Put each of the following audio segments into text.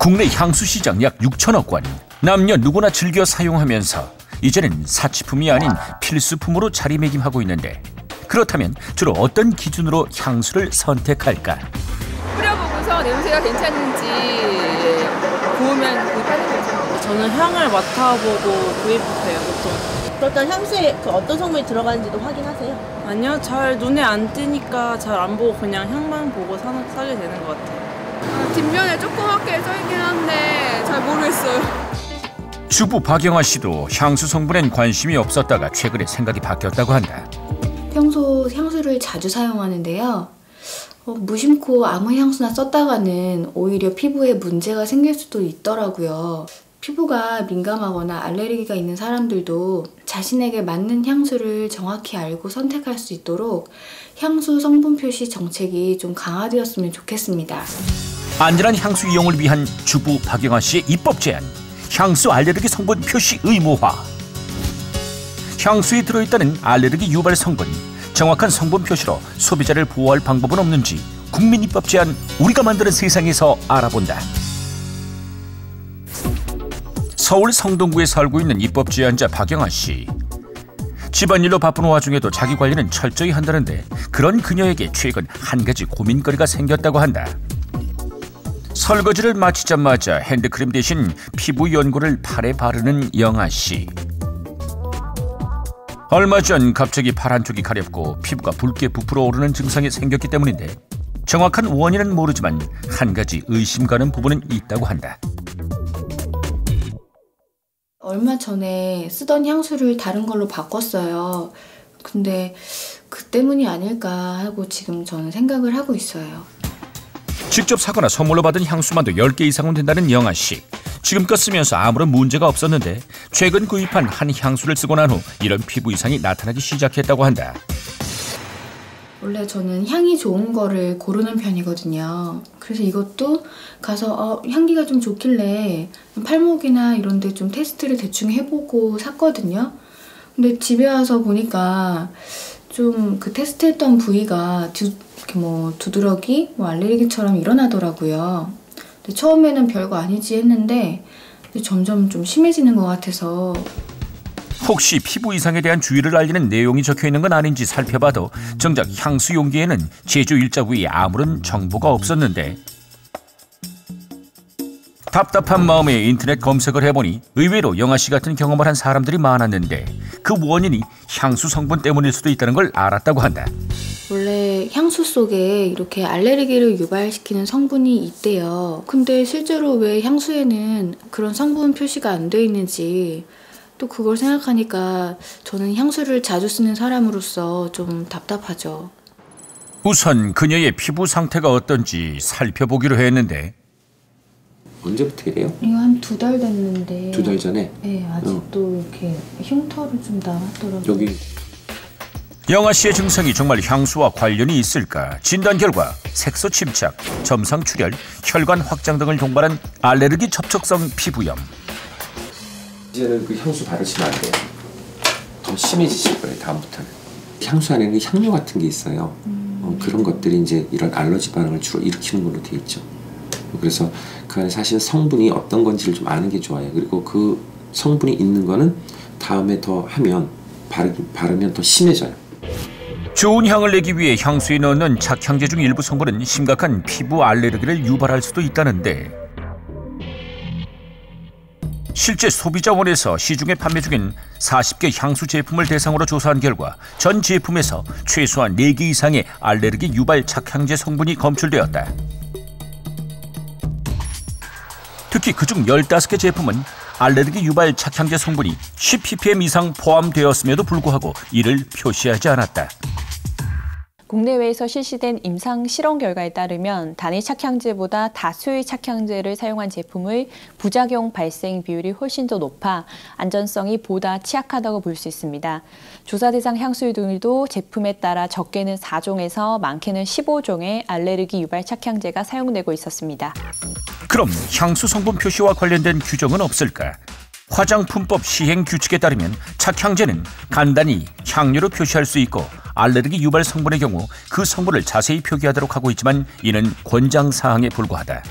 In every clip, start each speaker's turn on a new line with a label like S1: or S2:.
S1: 국내 향수 시장 약 6천억 원, 남녀 누구나 즐겨 사용하면서 이제는 사치품이 아닌 필수품으로 자리매김하고 있는데, 그렇다면 주로 어떤 기준으로 향수를 선택할까?
S2: 뿌려보고서 냄새가 괜찮은지 구우면 구입하는 거죠.
S3: 저는 향을 맡아보고 구입해요, 보통.
S4: 그렇다면 향수에 어떤 성분이 들어가는지도 확인하세요?
S3: 아니요, 잘 눈에 안 띄니까 잘 안 보고 그냥 향만 보고 사게 되는 것 같아요.
S2: 뒷면에 조그맣게 써있긴 한데 잘 모르겠어요.
S1: 주부 박영아 씨도 향수 성분엔 관심이 없었다가 최근에 생각이 바뀌었다고 한다.
S5: 평소 향수를 자주 사용하는데요. 무심코 아무 향수나 썼다가는 오히려 피부에 문제가 생길 수도 있더라고요. 피부가 민감하거나 알레르기가 있는 사람들도 자신에게 맞는 향수를 정확히 알고 선택할 수 있도록 향수 성분 표시 정책이 좀 강화되었으면 좋겠습니다.
S1: 안전한 향수 이용을 위한 주부 박영아 씨의 입법 제안, 향수 알레르기 성분 표시 의무화. 향수에 들어있다는 알레르기 유발 성분, 정확한 성분 표시로 소비자를 보호할 방법은 없는지 국민 입법 제안, 우리가 만드는 세상에서 알아본다. 서울 성동구에 살고 있는 입법 제안자 박영아 씨. 집안일로 바쁜 와중에도 자기 관리는 철저히 한다는데, 그런 그녀에게 최근 한 가지 고민거리가 생겼다고 한다. 설거지를 마치자마자 핸드크림 대신 피부 연고를 팔에 바르는 영아 씨. 얼마 전 갑자기 팔 한쪽이 가렵고 피부가 붉게 부풀어 오르는 증상이 생겼기 때문인데, 정확한 원인은 모르지만 한 가지 의심 가는 부분은 있다고 한다.
S5: 얼마 전에 쓰던 향수를 다른 걸로 바꿨어요. 근데 그 때문이 아닐까 하고 지금 저는 생각을 하고 있어요.
S1: 직접 사거나 선물로 받은 향수만도 10개 이상은 된다는 영아 씨. 지금껏 쓰면서 아무런 문제가 없었는데 최근 구입한 한 향수를 쓰고 난 후 이런 피부 이상이 나타나기 시작했다고 한다.
S5: 원래 저는 향이 좋은 거를 고르는 편이거든요. 그래서 이것도 가서 향기가 좀 좋길래 팔목이나 이런 데 좀 테스트를 대충 해보고 샀거든요. 근데 집에 와서 보니까 좀 그 테스트했던 부위가 두드러기, 알레르기처럼 일어나더라고요. 근데 처음에는 별거 아니지 했는데 점점 좀 심해지는 것 같아서.
S1: 혹시 피부 이상에 대한 주의를 알리는 내용이 적혀있는 건 아닌지 살펴봐도 정작 향수 용기에는 제조 일자 부위에 아무런 정보가 없었는데, 답답한 마음에 인터넷 검색을 해보니 의외로 영아 씨 같은 경험을 한 사람들이 많았는데, 그 원인이 향수 성분 때문일 수도 있다는 걸 알았다고 한다.
S5: 원래 향수 속에 이렇게 알레르기를 유발시키는 성분이 있대요. 근데 실제로 왜 향수에는 그런 성분 표시가 안 돼 있는지, 또 그걸 생각하니까 저는 향수를 자주 쓰는 사람으로서 좀 답답하죠.
S1: 우선 그녀의 피부 상태가 어떤지 살펴보기로 했는데,
S6: 언제부터 이래요?
S5: 이거 한 2달 됐는데.
S6: 2달 전에?
S5: 네, 아직도 이렇게 흉터로 좀 남았더라고요.
S6: 여기.
S1: 영아 씨의 증상이 정말 향수와 관련이 있을까? 진단 결과 색소 침착, 점상 출혈, 혈관 확장 등을 동반한 알레르기 접촉성 피부염.
S6: 이제는 그 향수 바르시면 안 돼요. 더 심해지실 거예요, 다음부터는. 향수 안에는 향료 같은 게 있어요. 그런 것들이 이제 이런 알러지 반응을 주로 일으키는 걸로 돼 있죠. 그래서 그 안에 사실 성분이 어떤 건지를 좀 아는 게 좋아요. 그리고 그 성분이 있는 거는 다음에 더 하면 바르면 더 심해져요.
S1: 좋은 향을 내기 위해 향수에 넣는 착향제 중 일부 성분은 심각한 피부 알레르기를 유발할 수도 있다는데, 실제 소비자원에서 시중에 판매 중인 40개 향수 제품을 대상으로 조사한 결과 전 제품에서 최소한 4개 이상의 알레르기 유발 착향제 성분이 검출되었다. 특히 그중 15개 제품은 알레르기 유발 착향제 성분이 10ppm 이상 포함되었음에도 불구하고 이를 표시하지 않았다.
S7: 국내외에서 실시된 임상 실험 결과에 따르면 단일 착향제보다 다수의 착향제를 사용한 제품의 부작용 발생 비율이 훨씬 더 높아 안전성이 보다 취약하다고 볼 수 있습니다. 조사 대상 향수들도 제품에 따라 적게는 4종에서 많게는 15종의 알레르기 유발 착향제가 사용되고 있었습니다.
S1: 그럼 향수 성분 표시와 관련된 규정은 없을까? 화장품법 시행 규칙에 따르면 착향제는 간단히 향료로 표시할 수 있고, 알레르기 유발 성분의 경우 그 성분을 자세히 표기하도록 하고 있지만 이는 권장 사항에 불과하다.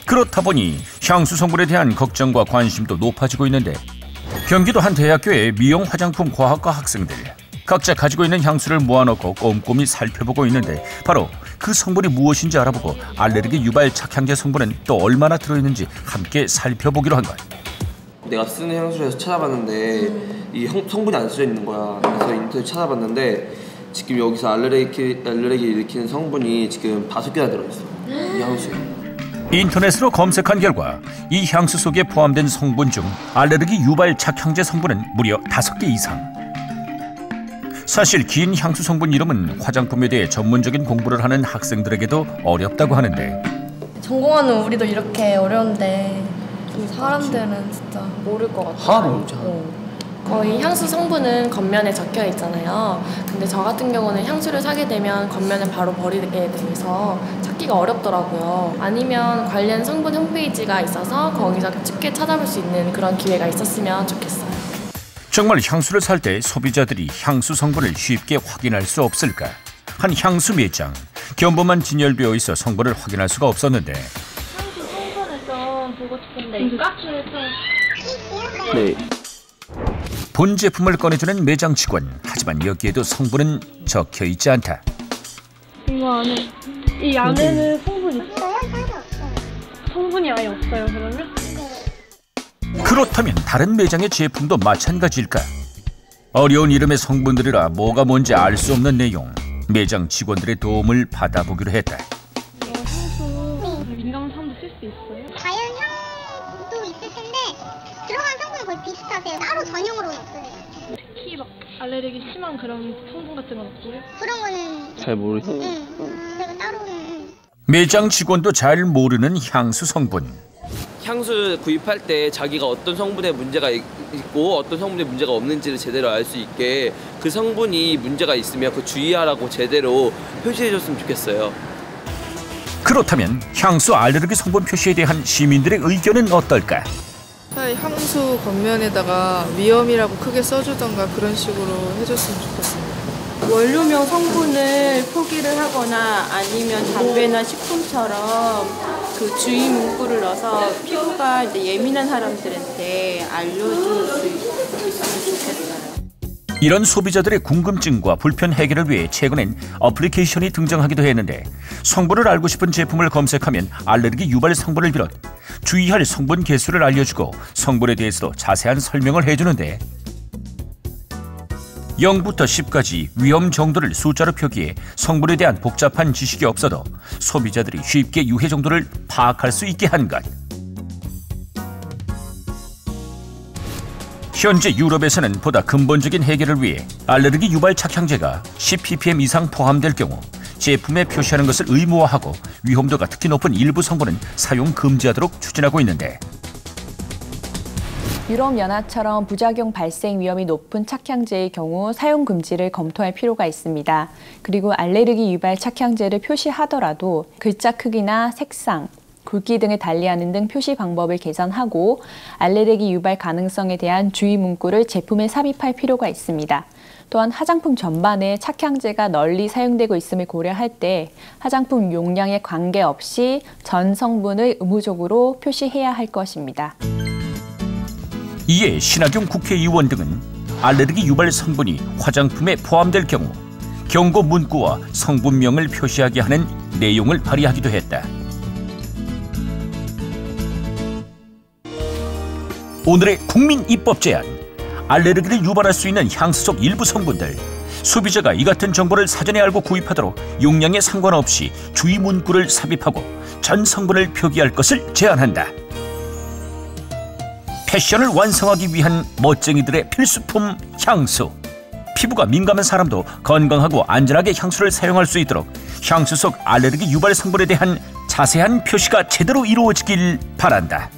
S1: 그렇다 보니 향수 성분에 대한 걱정과 관심도 높아지고 있는데 경기도 한 대학교의 미용 화장품 과학과 학생들 각자 가지고 있는 향수를 모아놓고 꼼꼼히 살펴보고 있는데 바로 그 성분이 무엇인지 알아보고 알레르기 유발 착향제 성분은 또 얼마나 들어있는지 함께 살펴보기로 한 것.
S8: 내가 쓰는 향수에서 찾아봤는데 이 성분이 안 써져 있는 거야. 그래서 인터넷 찾아봤는데 지금 여기서 알레르기 일으키는 성분이 지금 5개나 들어있어. 이 향수에.
S1: 인터넷으로 검색한 결과 이 향수 속에 포함된 성분 중 알레르기 유발 착향제 성분은 무려 5개 이상. 사실 긴 향수 성분 이름은 화장품에 대해 전문적인 공부를 하는 학생들에게도 어렵다고 하는데
S9: 전공하는 우리도 이렇게 어려운데 사람들은 진짜 모를 것 같아요.
S8: 하나도 모르잖아.
S9: 거의 향수 성분은 겉면에 적혀 있잖아요. 근데 저 같은 경우는 향수를 사게 되면 겉면을 바로 버리게 돼서 찾기가 어렵더라고요. 아니면 관련 성분 홈페이지가 있어서 거기서 쉽게 찾아볼 수 있는 그런 기회가 있었으면 좋겠어요.
S1: 정말 향수를 살 때 소비자들이 향수 성분을 쉽게 확인할 수 없을까? 한 향수 매장, 견본만 진열되어 있어 성분을 확인할 수가 없었는데
S9: 향수 성분을 좀 보고 싶은데
S8: 네.
S1: 본 제품을 꺼내주는 매장 직원. 하지만 여기에도 성분은 적혀 있지 않다.
S10: 이거 안에 이 안에는 성분 있어요? 성분이 아예 없어요 그러면?
S1: 그렇다면 다른 매장의 제품도 마찬가지일까? 어려운 이름의 성분들이라 뭐가 뭔지 알 수 없는 내용. 매장 직원들의 도움을 받아보기로 했다.
S10: 향수 민감한 사람도 쓸 수 있어요?
S11: 자연향도 있을 텐데 들어간 성분은 거의 비슷하세요. 따로 전용으로는 없어요.
S10: 특히 막 알레르기 심한 그런 성분 같은 건 없고요?
S11: 그런 거는
S8: 잘 모르겠어요.
S11: 제가 따로는
S1: 매장 직원도 잘 모르는 향수 성분.
S8: 향수 구입할 때 자기가 어떤 성분에 문제가 있고 어떤 성분에 문제가 없는지를 제대로 알 수 있게 그 성분이 문제가 있으면 그 주의하라고 제대로 표시해줬으면 좋겠어요.
S1: 그렇다면 향수 알레르기 성분 표시에 대한 시민들의 의견은 어떨까?
S2: 향수 겉면에다가 위험이라고 크게 써주던가 그런 식으로 해줬으면 좋겠습니다.
S3: 원료명 성분을 포기를 하거나 아니면 담배나 식품처럼 그 주의 문구를 넣어서 피부가 이제 예민한 사람들한테 알려줄 수 있으면 좋겠어요.
S1: 이런 소비자들의 궁금증과 불편 해결을 위해 최근엔 어플리케이션이 등장하기도 했는데 성분을 알고 싶은 제품을 검색하면 알레르기 유발 성분을 비롯 주의할 성분 개수를 알려주고 성분에 대해서도 자세한 설명을 해주는데 0부터 10까지 위험 정도를 숫자로 표기해 성분에 대한 복잡한 지식이 없어도 소비자들이 쉽게 유해 정도를 파악할 수 있게 한 것. 현재 유럽에서는 보다 근본적인 해결을 위해 알레르기 유발 착향제가 10ppm 이상 포함될 경우 제품에 표시하는 것을 의무화하고 위험도가 특히 높은 일부 성분은 사용 금지하도록 추진하고 있는데
S7: 유럽연합처럼 부작용 발생 위험이 높은 착향제의 경우 사용 금지를 검토할 필요가 있습니다. 그리고 알레르기 유발 착향제를 표시하더라도 글자 크기나 색상, 굵기 등을 달리하는 등 표시 방법을 개선하고 알레르기 유발 가능성에 대한 주의 문구를 제품에 삽입할 필요가 있습니다. 또한 화장품 전반에 착향제가 널리 사용되고 있음을 고려할 때 화장품 용량에 관계없이 전 성분을 의무적으로 표시해야 할 것입니다.
S1: 이에 신학용 국회의원 등은 알레르기 유발 성분이 화장품에 포함될 경우 경고 문구와 성분명을 표시하게 하는 내용을 발의하기도 했다. 오늘의 국민 입법 제안. 알레르기를 유발할 수 있는 향수 속 일부 성분들. 소비자가 이 같은 정보를 사전에 알고 구입하도록 용량에 상관없이 주의 문구를 삽입하고 전 성분을 표기할 것을 제안한다. 패션을 완성하기 위한 멋쟁이들의 필수품 향수. 피부가 민감한 사람도 건강하고 안전하게 향수를 사용할 수 있도록 향수 속 알레르기 유발 성분에 대한 자세한 표시가 제대로 이루어지길 바란다.